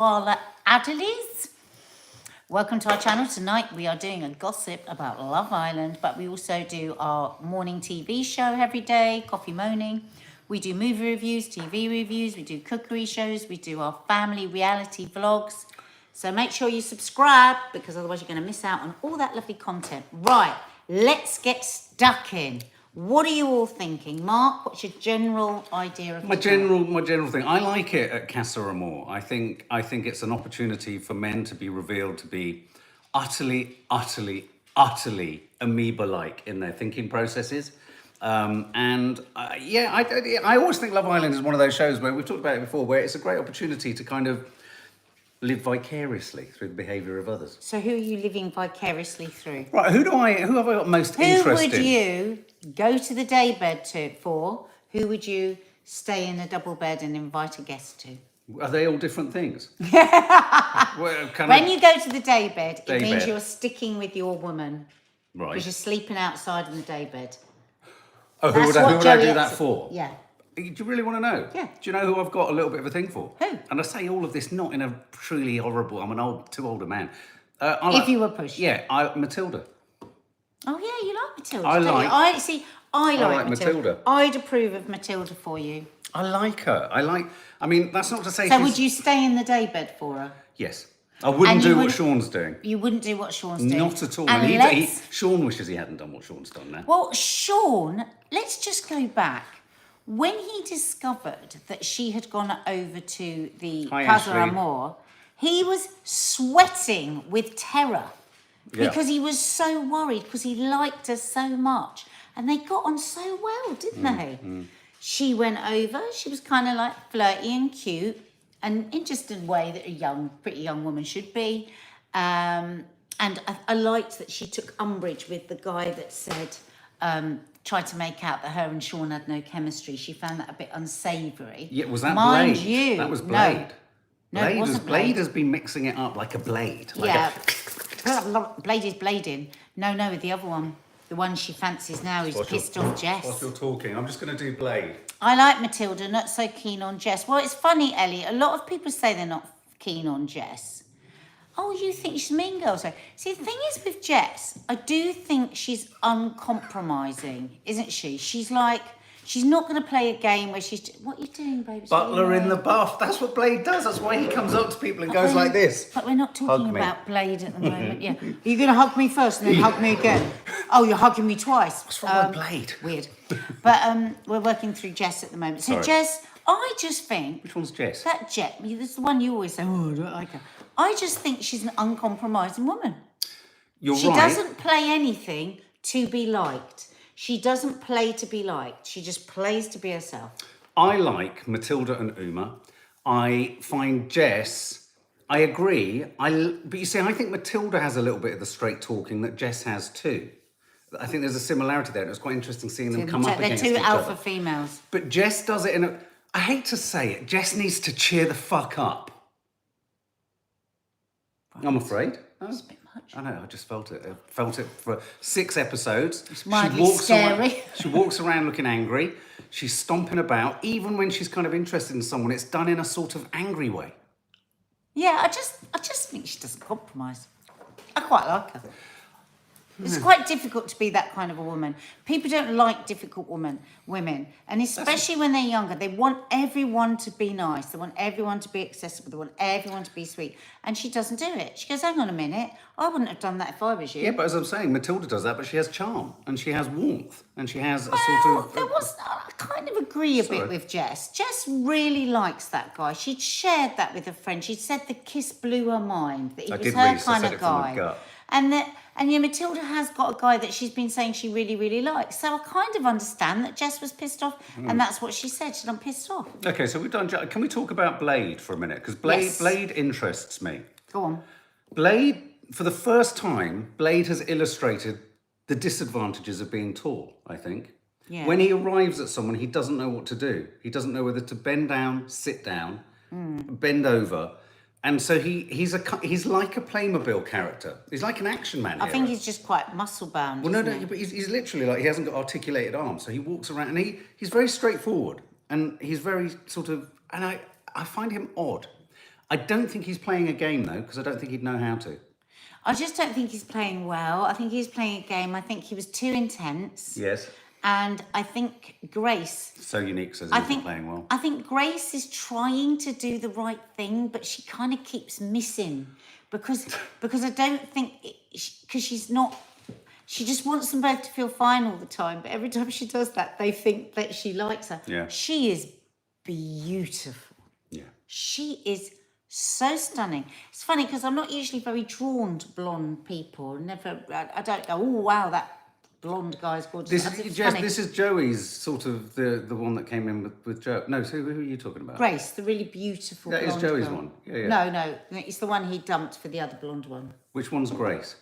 Sawalha-Adderleys. Welcome to our channel. Tonight we are doing a gossip about Love Island, but we also do our morning TV show every day, Coffee Moaning. We do movie reviews, TV reviews, we do cookery shows, we do our family reality vlogs. So make sure you subscribe because otherwise you're going to miss out on all that lovely content. Right, let's get stuck in. What are you all thinking? Mark, what's your general idea of my general thing? I like it at Casa, Amour. I think it's an opportunity for men to be revealed to be utterly amoeba-like in their thinking processes. I always think Love Island is one of those shows where we've talked about it before, where it's a great opportunity to kind of live vicariously through the behaviour of others. So who are you living vicariously through? Right, who have I got most interest in? Who would you go to the daybed for? Who would you stay in a double bed and invite a guest to? Are they all different things? When you go to the daybed, it means you're sticking with your woman. Right. Because you're sleeping outside in the daybed. Oh, who would I do that for? Yeah. Do you really want to know? Yeah. Do you know who I've got a little bit of a thing for? Who? And I say all of this not in a truly horrible, I'm too old a man. If you were pushed. Yeah, Matilda. Oh yeah, you like Matilda. I like Matilda. I'd approve of Matilda for you. I like her. I mean, that's not to say So would you stay in the daybed for her? Yes. I wouldn't do what Sean's doing. You wouldn't do what Sean's doing? Not at all. Sean wishes he hadn't done what Sean's done now. Well, Sean, let's just go back. When he discovered that she had gone over to the Casa Amour, he was sweating with terror because he was so worried because he liked her so much. And they got on so well, didn't they? She went over. She was kind of like flirty and cute and in just a way that a pretty young woman should be. And I liked that she took umbrage with the guy that said... tried to make out that her and Sean had no chemistry. She found that a bit unsavoury. Yeah, was that Mind Blade? you, that was Blade. No, it wasn't Blade. Blade has been mixing it up like a blade. Blade is blading. No, the other one. The one she fancies now is pissed off Jess. Whilst you're talking, I'm just going to do Blade. I like Matilda, not so keen on Jess. Well, it's funny, Ellie. A lot of people say they're not keen on Jess. Oh, you think she's mean girl? So, see, the thing is with Jess, I do think she's uncompromising, isn't she? She's like, she's not going to play a game where she's... What are you doing, baby? Butler in the buff. That's what Blade does. That's why he comes up to people and goes like this. But we're not talking about Blade at the moment. Yeah. Are you going to hug me first and then hug me again? Oh, you're hugging me twice. What's wrong with Blade? Weird. But we're working through Jess at the moment. So, Jess, I just think... Which one's Jess? That Jess. This is the one you always say, oh, I don't like her. I just think she's an uncompromising woman. She doesn't play anything to be liked. She doesn't play to be liked. She just plays to be herself. I like Matilda and Uma. I find Jess, I agree. But you see, I think Matilda has a little bit of the straight talking that Jess has too. I think there's a similarity there. And it's quite interesting seeing them come up against each other. They're two alpha females. But Jess does it in a... I hate to say it, Jess needs to cheer the fuck up. Right. I'm afraid. That's a bit much. I know, I just felt it. I felt it for 6 episodes. It's mildly scary. She walks around looking angry. She's stomping about. Even when she's kind of interested in someone, it's done in a sort of angry way. Yeah, I just think she doesn't compromise. I quite like her. It's quite difficult to be that kind of a woman. People don't like difficult women. And especially when they're younger, they want everyone to be nice. They want everyone to be accessible. They want everyone to be sweet. And she doesn't do it. She goes, hang on a minute. I wouldn't have done that if I was you. Yeah, but as I'm saying, Matilda does that, but she has charm. And she has warmth. And she has a sort of... I kind of agree a bit with Jess. Jess really likes that guy. She'd shared that with a friend. She'd said the kiss blew her mind. That he was her kind of guy. And Matilda has got a guy that she's been saying she really, really likes. So I kind of understand that Jess was pissed off, and that's what she said. She said, I'm pissed off. Okay, so we've done... Can we talk about Blade for a minute? Because Blade interests me. Go on. Blade, for the first time, Blade has illustrated the disadvantages of being tall, I think. Yeah. When he arrives at someone, he doesn't know what to do. He doesn't know whether to bend down, sit down, bend over... And so he's like a Playmobil character. He's like an action man. I think he's just quite muscle bound. Well, no, but he's literally like, he hasn't got articulated arms. So he walks around and he's very straightforward. And he's very sort of, and I find him odd. I don't think he's playing a game, though, because I don't think he'd know how to. I just don't think he's playing well. I think he's playing a game. I think he was too intense. Yes. And I think Grace... So Unique says he's not playing well. I think Grace is trying to do the right thing, but she kind of keeps missing. Because I don't think... Because she's not... She just wants them both to feel fine all the time. But every time she does that, they think that she likes her. Yeah. She is beautiful. Yeah. She is so stunning. It's funny because I'm not usually very drawn to blonde people. I don't go, oh, wow, that blonde guy's gorgeous. This is Joey's sort of the one that came in with Joe. No, so who are you talking about? Grace, the really beautiful That blonde is Joey's girl. one. Yeah. No, it's the one he dumped for the other blonde one. Which one's Grace?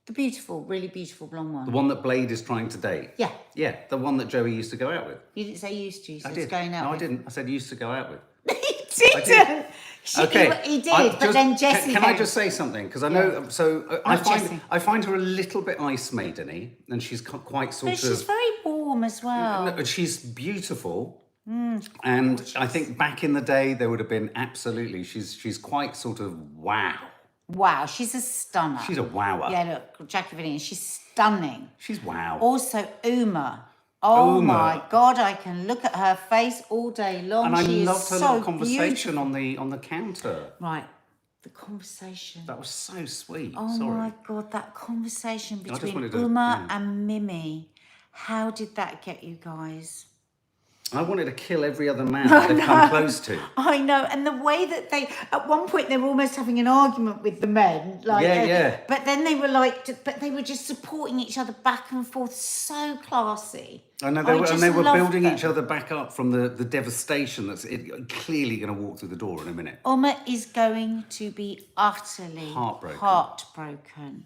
The beautiful, really beautiful blonde one. The one that Blade is trying to date? Yeah. Yeah, the one that Joey used to go out with. You didn't say used to, you said I did. going out No, with. I didn't. I said used to go out with. He didn't. Okay. He did, but then Jessie Can I just say something? Because I know, I find her a little bit Ice Maiden-y, and she's quite sort of... But she's very warm as well. No, she's beautiful. And I think back in the day, there would have been absolutely... She's quite sort of wow. Wow, she's a stunner. She's a wower. Yeah, look, Jackie Villiers, she's stunning. She's wow. Also, Uma. Oh my God, I can look at her face all day long. And I she loved is her so little conversation beautiful. on the counter. Right, the conversation. That was so sweet. Oh Sorry. my God, that conversation between wanted to- Uma yeah. and Mimi. How did that get you guys? I wanted to kill every other man that they've come close to. I know, and the way that at one point they were almost having an argument with the men. Like, Yeah. But then they were just supporting each other back and forth, so classy. I know, they were building each other back up from the devastation that's clearly going to walk through the door in a minute. Uma is going to be utterly heartbroken.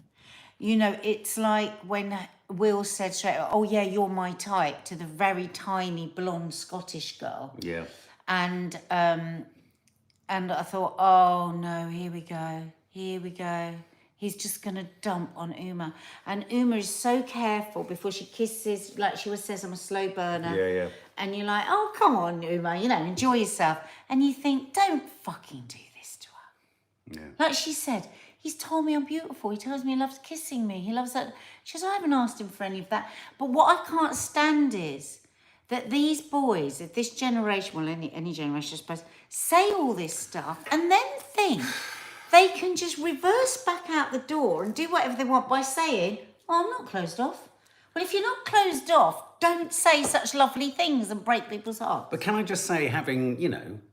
You know, it's like when Will said straight, oh yeah, you're my type, to the very tiny blonde Scottish girl. Yeah. And I thought, oh no, here we go. He's just going to dump on Uma. And Uma is so careful before she kisses, like she always says, I'm a slow burner. Yeah. And you're like, oh, come on, Uma, enjoy yourself. And you think, don't fucking do this to her. Yeah. Like she said, he's told me I'm beautiful. He tells me he loves kissing me. He loves that. She says, I haven't asked him for any of that. But what I can't stand is that these boys of this generation, well, any generation, I suppose, say all this stuff and then think they can just reverse back out the door and do whatever they want by saying, oh, I'm not closed off. Well, if you're not closed off, don't say such lovely things and break people's hearts. But can I just say, having,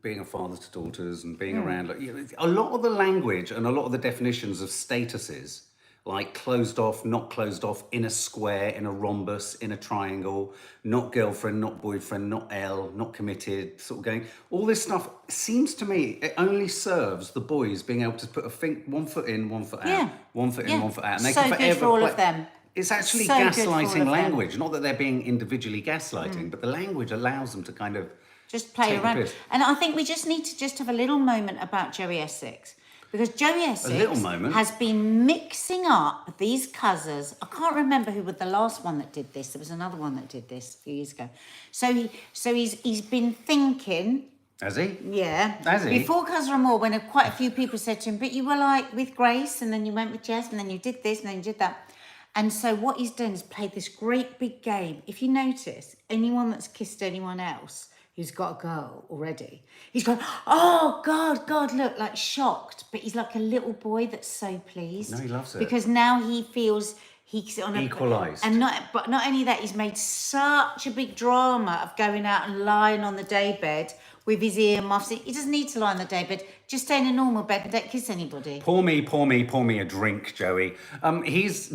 being a father to daughters and being around, a lot of the language and a lot of the definitions of statuses, like closed off, not closed off, in a square, in a rhombus, in a triangle, not girlfriend, not boyfriend, not L, not committed, sort of going, all this stuff seems to me, it only serves the boys being able to put one foot in, one foot out, one foot in, one foot out. And they so can forever good for all of them. It's actually So good for all gaslighting of language. Not that they're being individually gaslighting, but the language allows them to kind of just play take the around. piss. And I think we just need to have a little moment about Joey Essex. Because Joey Essex has been mixing up these cousins. I can't remember who was the last one that did this. There was another one that did this a few years ago. So he's been thinking. Has he? Yeah. Has he? Before Casa Amour, when quite a few people said to him, but you were like with Grace, and then you went with Jess, and then you did this, and then you did that. And so what he's done is played this great big game. If you notice, anyone that's kissed anyone else who's got a girl already, he's gone, oh, God, look, like shocked. But he's like a little boy that's so pleased. No, he loves it. Because now he feels he's on a... Equalised. And not only that, he's made such a big drama of going out and lying on the daybed with his earmuffs. He doesn't need to lie on the daybed. Just stay in a normal bed and don't kiss anybody. Pour me a drink, Joey.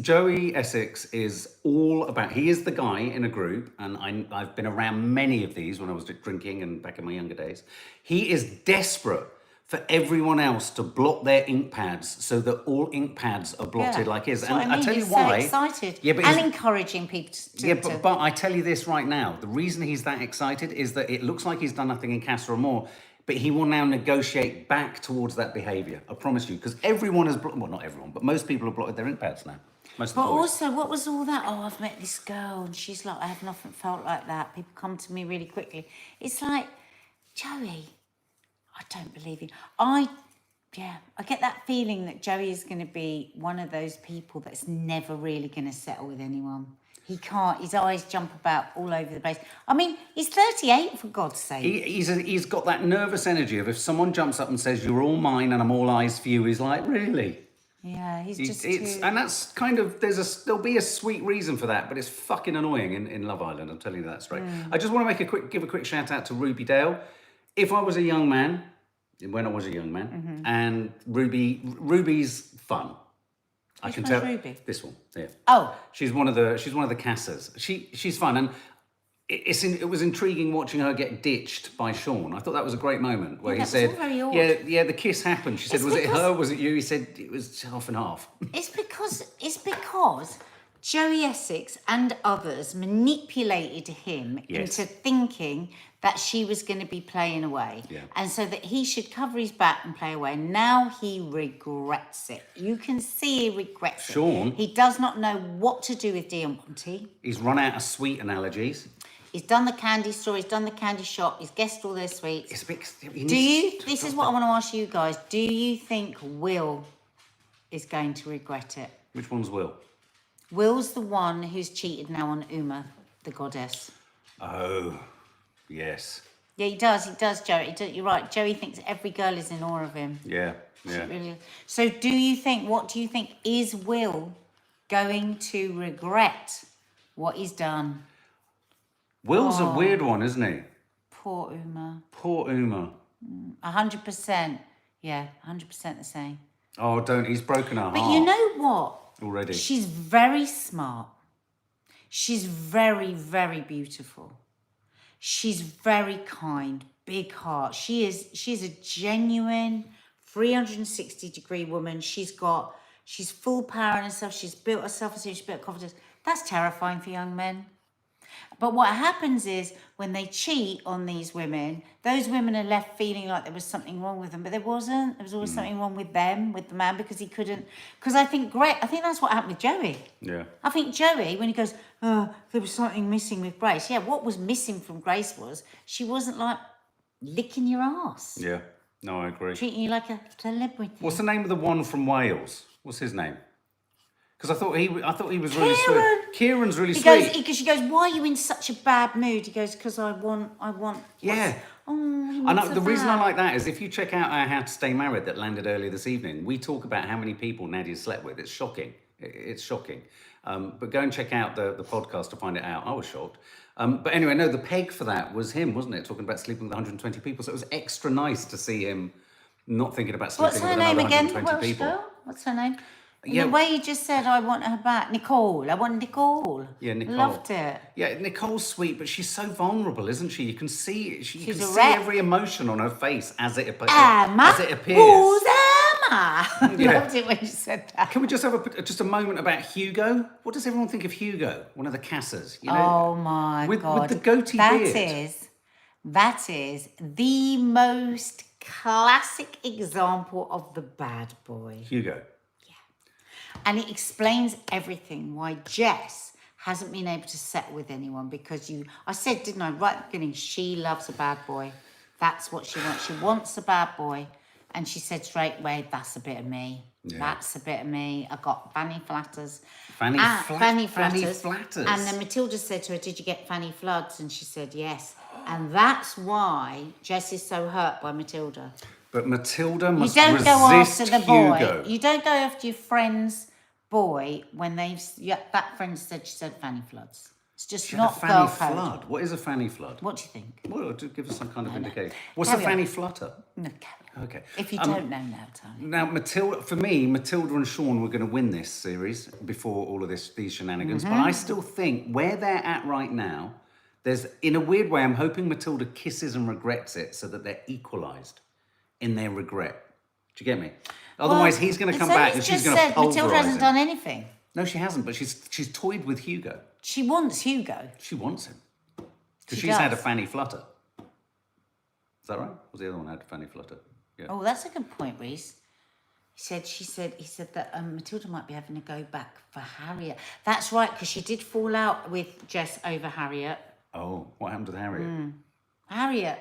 Joey Essex is all about, he is the guy in a group, and I've been around many of these when I was drinking and back in my younger days. He is desperate for everyone else to blot their ink pads so that all ink pads are blotted like his. That's And what I mean. tell He's you why. so excited. Yeah, but and encouraging people to... But I tell you this right now. The reason he's that excited is that it looks like he's done nothing in Casa Amour, but he will now negotiate back towards that behaviour. I promise you. Because everyone has... Well, not everyone, but most people have blotted their ink pads now. Most of the But boys. also, what was all that? Oh, I've met this girl and she's like, I have nothing felt like that. People come to me really quickly. It's like, Joey, I don't believe you. Yeah, I get that feeling that Joey is going to be one of those people that's never really going to settle with anyone. He can't. His eyes jump about all over the place. I mean, he's 38, for God's sake. He's got that nervous energy of if someone jumps up and says, "You're all mine and I'm all eyes for you," he's like, really? Yeah, he's just too... And that's kind of, there'll be a sweet reason for that, but it's fucking annoying in Love Island, I'm telling you that straight. I just want to give a quick shout out to Ruby Dale. If I was a young man, when I was a young man, and Ruby's fun. I can tell. Ruby? This one, yeah. Oh, she's one of the Casas. She's fun, and it was intriguing watching her get ditched by Sean. I thought that was a great moment where he said, "Yeah, the kiss happened." She said, "Was it her? Was it you?" He said, "It was half and half." It's because Joey Essex and others manipulated him into thinking that she was going to be playing away. Yeah. And so that he should cover his back and play away. Now he regrets it. You can see he regrets Sean. it. He does not know what to do with Diamante. He's run out of sweet analogies. He's done the candy store, he's done the candy shop, he's guessed all their sweets. It's a bit... This is what I want to ask you guys. Do you think Will is going to regret it? Which one's Will? Will's the one who's cheated now on Uma, the goddess. Oh, yes. Yeah, he does, Joey. You're right. Joey thinks every girl is in awe of him. Yeah. Really... So what do you think, is Will going to regret what he's done? Will's a weird one, isn't he? Poor Uma. 100%. Yeah, 100% the same. Oh, he's broken her heart. But you know what? Already. She's very smart. She's very, very beautiful. She's very kind, big heart. She's a genuine 360-degree woman. She's full power in herself. She's built herself, she's built confidence. That's terrifying for young men. But what happens is when they cheat on these women, those women are left feeling like there was something wrong with them, but there wasn't. There was always something wrong with them, with the man, because he couldn't. Because I think that's what happened with Joey. Yeah. I think Joey, when he goes, "Oh, there was something missing with Grace." Yeah, what was missing from Grace was she wasn't like licking your ass. Yeah. No, I agree. Treating you like a celebrity. What's the name of the one from Wales? What's his name? Because I thought he was really sweet. Kieran's really sweet. She goes, "Why are you in such a bad mood?" He goes, "Because I want." Yeah. I know the reason I like that is if you check out our How to Stay Married that landed earlier this evening, we talk about how many people Nadia slept with. It's shocking. It's shocking. But go and check out the podcast to find it out. I was shocked. But anyway, no, the peg for that was him, wasn't it? Talking about sleeping with 120 people. So it was extra nice to see him not thinking about sleeping with another 120 people. What's her name? Yeah. The way you just said, "I want her back." Nicole. I want Nicole. Yeah, Nicole. Loved it. Yeah, Nicole's sweet, but she's so vulnerable, isn't she? You can see She's see every emotion on her face as it appears. Who's Emma? Yeah. Loved it when you said that. Can we just have just a moment about Hugo? What does everyone think of Hugo? One of the Casas, you know? Oh my God. With the goatee beard. That is the most classic example of the bad boy. Hugo. And it explains everything why Jess hasn't been able to settle with anyone, because I said, didn't I, right at the beginning, she loves a bad boy. That's what she wants. She wants a bad boy. And she said straight away, "That's a bit of me. Yeah. That's a bit of me. I got fanny flatters." Fanny flatters. And then Matilda said to her, "Did you get fanny floods?" And she said, "Yes." And that's why Jess is so hurt by Matilda. But Matilda must You don't go resist after the boy. Hugo. You don't go after your friend's boy when that friend said she said fanny floods. It's just not girl code. Flood. What is a fanny flood? What do you think? Well, to give us some kind of indication. What's a fanny flutter? No, okay. If you don't know now, Tony. Now, Matilda and Sean were going to win this series before all of these shenanigans. But I still think where they're at right now, there's, in a weird way, I'm hoping Matilda kisses and regrets it so that they're equalised in their regret. Do you get me? Otherwise, he's going to come back and she's going to pulverise Matilda hasn't done anything. No, she hasn't, but she's toyed with Hugo. She wants Hugo. She wants him. Because she's had a fanny flutter. Is that right? Was the other one had a fanny flutter? Yeah. Oh, that's a good point, Reese. He said that Matilda might be having to go back for Harriet. That's right, because she did fall out with Jess over Harriet. Oh, what happened to Harriet? Harriet,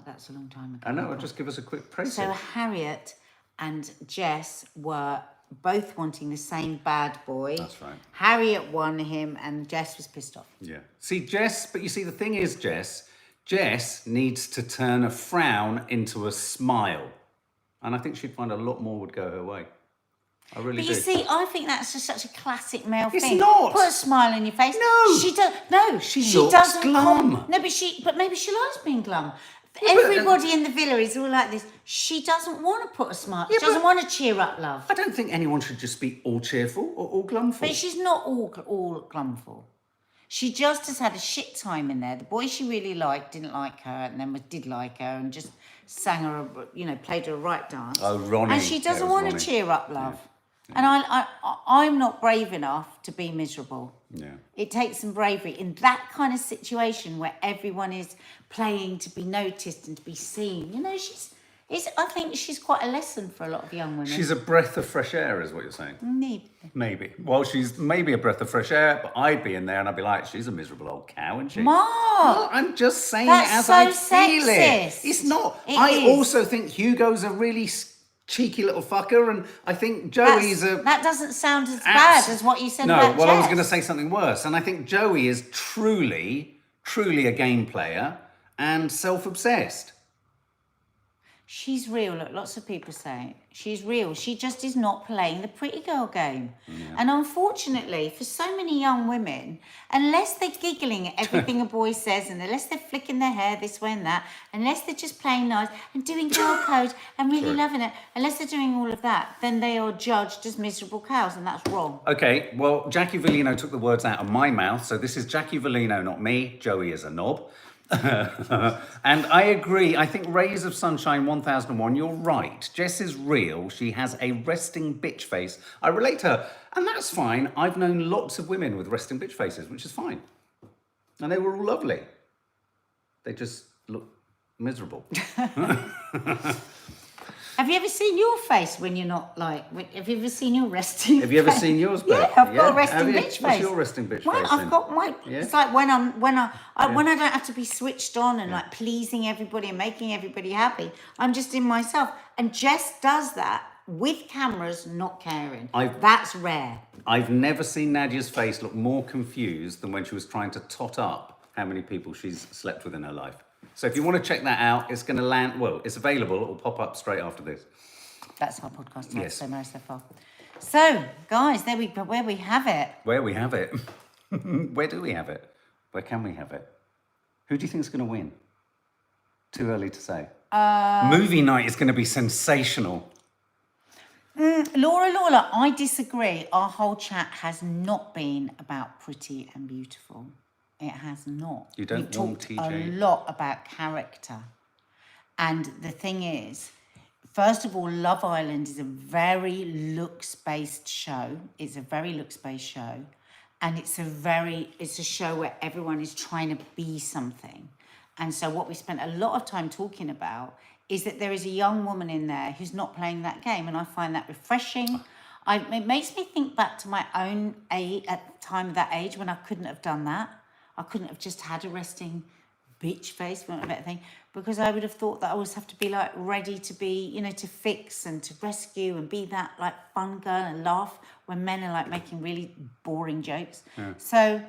That's a long time ago. I know, just give us a quick praise. So Harriet and Jess were both wanting the same bad boy. That's right. Harriet won him and Jess was pissed off. Yeah. See, but you see, the thing is, Jess needs to turn a frown into a smile. And I think she'd find a lot more would go her way. I really do. But you see, I think that's just such a classic male thing. It's not. Put a smile on your face. No. She does. No, She looks doesn't. glum. No, but maybe she likes being glum. Everybody in the villa is all like this. She doesn't want to put a smile. She doesn't want to cheer up, love. I don't think anyone should just be all cheerful or all glumful. But she's not all glumful. She just has had a shit time in there. The boy she really liked didn't like her, and then did like her, and just sang her, played her a right dance. Oh, Ronnie. And she doesn't want to cheer up, love. Yeah. And I'm not brave enough to be miserable. Yeah. It takes some bravery in that kind of situation where everyone is playing to be noticed and to be seen. I think she's quite a lesson for a lot of young women. She's a breath of fresh air, is what you're saying? Maybe. Well, she's maybe a breath of fresh air, but I'd be in there and I'd be like, she's a miserable old cow, isn't she? Mark! Well, I'm just saying That's it as so I feel sexist. it. It's not. It I is. also think Hugo's a really cheeky little fucker, and I think Joey's That doesn't sound as bad as what you said about No, well, I was Jess. going to say something worse, and I think Joey is truly a game player and self-obsessed. She's real. Look, lots of people say she's real. She just is not playing the pretty girl game. Yeah. And unfortunately, for so many young women, unless they're giggling at everything a boy says, and unless they're flicking their hair this way and that, unless they're just playing nice and doing girl code and really loving it, unless they're doing all of that, then they are judged as miserable cows, and that's wrong. Okay, well, Jackie Vellino took the words out of my mouth, so this is Jackie Vellino, not me. Joey is a knob. And I agree. I think Rays of Sunshine 1001, you're right. Jess is real. She has a resting bitch face. I relate to her, and that's fine. I've known lots of women with resting bitch faces, which is fine. And they were all lovely. They just look miserable. Have you ever seen your face when you're not have you ever seen your resting face? Have you ever seen yours, babe? Yeah, I've got a resting bitch face. What's your resting bitch face? I've got my, it's like when I don't have to be switched on and like pleasing everybody and making everybody happy. I'm just in myself. And Jess does that with cameras, not caring. That's rare. I've never seen Nadia's face look more confused than when she was trying to tot up how many people she's slept with in her life. So if you want to check that out, it's going to land, it's available. It will pop up straight after this. That's our podcast. Yes. So nice so far. So, guys, where we have it. Where we have it. Where do we have it? Where can we have it? Who do you think is going to win? Too early to say. Movie night is going to be sensational. Laura, I disagree. Our whole chat has not been about pretty and beautiful. It has not. You don't want TJ. We've talked a lot about character. And the thing is, first of all, Love Island is a very looks-based show. It's a very looks-based show. And it's a show where everyone is trying to be something. And so what we spent a lot of time talking about is that there is a young woman in there who's not playing that game. And I find that refreshing. It makes me think back to my own age, at the time of that age when I couldn't have done that. I couldn't have just had a resting bitch face, for a better thing, because I would have thought that I always have to be like ready to be, to fix and to rescue and be that like fun girl and laugh when men are like making really boring jokes. Yeah. So,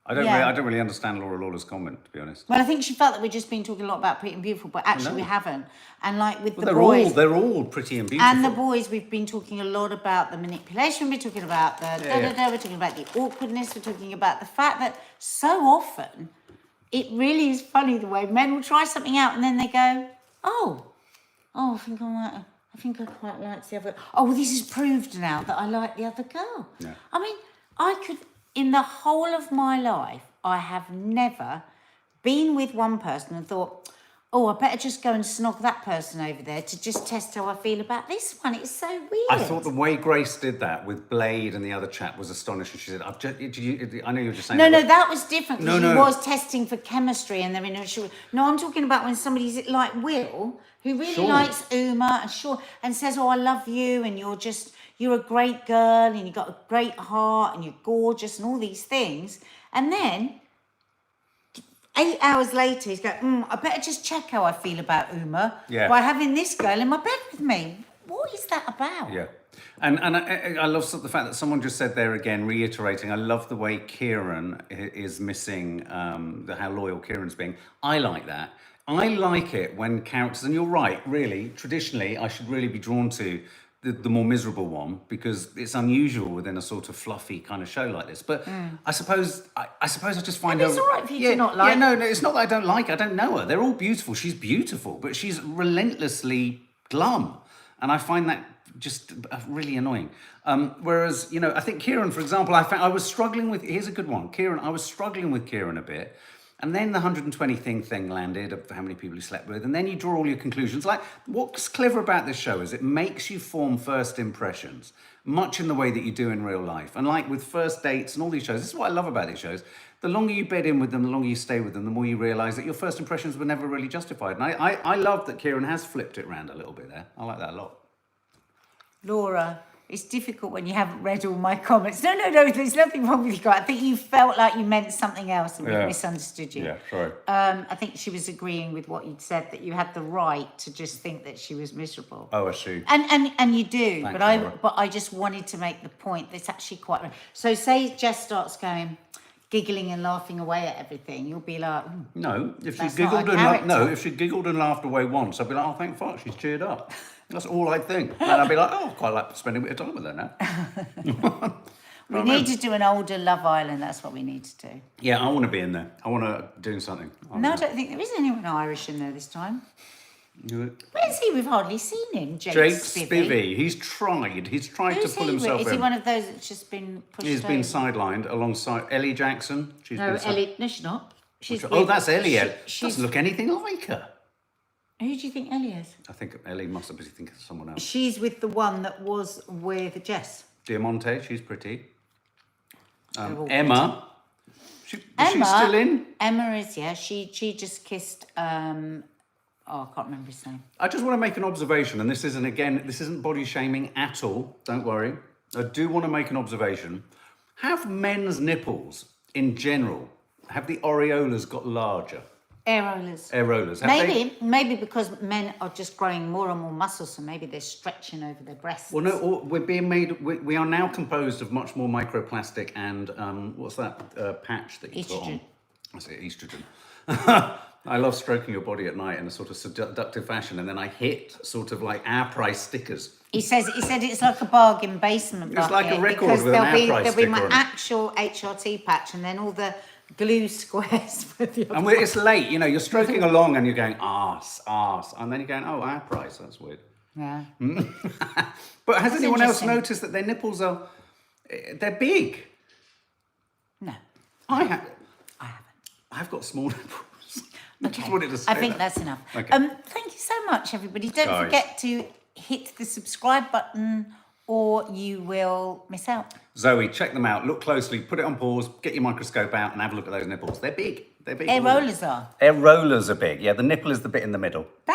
I don't really understand Laura's comment, to be honest. Well, I think she felt that we'd just been talking a lot about pretty and beautiful, but actually we haven't. And like with the boys, they're all pretty and beautiful. And the boys, we've been talking a lot about the manipulation. We're talking about the We're talking about the awkwardness. We're talking about the fact that so often it really is funny the way men will try something out and then they go, I think I quite like the other. Oh, well, this is proved now that I like the other girl. Yeah. I mean, in the whole of my life, I have never been with one person and thought, I better just go and snog that person over there to just test how I feel about this one. It's so weird. I thought the way Grace did that with Blade and the other chap was astonishing. She said, I know you were just saying... No, that was different because she was testing for chemistry and they're in a... No, I'm talking about when somebody's like Will, who really likes Uma and says, I love you and you're a great girl and you've got a great heart and you're gorgeous and all these things. And then 8 hours later, he's going, I better just check how I feel about Uma Yeah. by having this girl in my bed with me. What is that about? Yeah. And I love the fact that someone just said there again, reiterating, I love the way Kieran is missing how loyal Kieran's being. I like that. I like it when characters, and you're right, really, traditionally, I should really be drawn to the more miserable one because it's unusual within a sort of fluffy kind of show like this. But I suppose I just find her. It's all right for you to not like. Yeah, no, it's not that I don't like her. I don't know her. They're all beautiful. She's beautiful, but she's relentlessly glum. And I find that just really annoying. Whereas, I think Kieran, for example, I was struggling with, here's a good one. Kieran, I was struggling with Kieran a bit. And then the 120 thing landed of how many people he slept with. And then you draw all your conclusions. Like, what's clever about this show is it makes you form first impressions, much in the way that you do in real life. And like with first dates and all these shows, this is what I love about these shows. The longer you bed in with them, the longer you stay with them, the more you realise that your first impressions were never really justified. And I love that Kieran has flipped it around a little bit there. I like that a lot. Laura, it's difficult when you haven't read all my comments. No, there's nothing wrong with you. I think you felt like you meant something else and we misunderstood you. Yeah, sorry. I think she was agreeing with what you'd said, that you had the right to just think that she was miserable. Oh, I see. And you do, Thanks, but I just wanted to make the point that's actually quite. So say Jess starts going, giggling and laughing away at everything, you'll be like, no, if she giggled and laughed away once, I'd be like, oh, thank fuck, she's cheered up. That's all I think. And I'd be like, oh, I quite like spending a bit of time with her now. We need to do an older Love Island. That's what we need to do. Yeah, I want to be in there. I want to do something. I don't think there is anyone Irish in there this time. Where's he? We've hardly seen him. Jake Spivey. He's tried to pull himself in. Is he one of those that's just been pushed He's been sidelined alongside Ellie Jackson. Ellie. No, she's not. That's Ellie. She doesn't look anything like her. Who do you think Ellie is? I think Ellie must have been thinking of someone else. She's with the one that was with Jess. Diamante, she's pretty. Emma. Is she still in? Emma is, yeah. She just kissed, I can't remember his name. I just want to make an observation, and this isn't body shaming at all. Don't worry. I do want to make an observation. Have men's nipples, in general, have the areolas got larger? Areolas. Maybe because men are just growing more and more muscles, so maybe they're stretching over their breasts. Well, no, we are now composed of much more microplastic and, what's that patch that you put on? I say estrogen. I love stroking your body at night in a sort of seductive fashion, and then I hit sort of like our price stickers. He said it's like a bargain basement bucket. It's like a record with an our price sticker on it. There'll be my actual HRT patch, and then all the glue squares for the other. And it's late, you're stroking along and you're going, arse, and then you're going, oh, our price, that's weird. Yeah. But has anyone else noticed that their nipples they're big? No. I haven't. I've got small nipples. Okay. I just wanted to say I think that's enough. Okay. Thank you so much, everybody. Don't forget to hit the subscribe button or you will miss out. Zoe, check them out. Look closely. Put it on pause. Get your microscope out and have a look at those nipples. They're big. Areolas are. Areolas are big. Yeah, the nipple is the bit in the middle. Bye.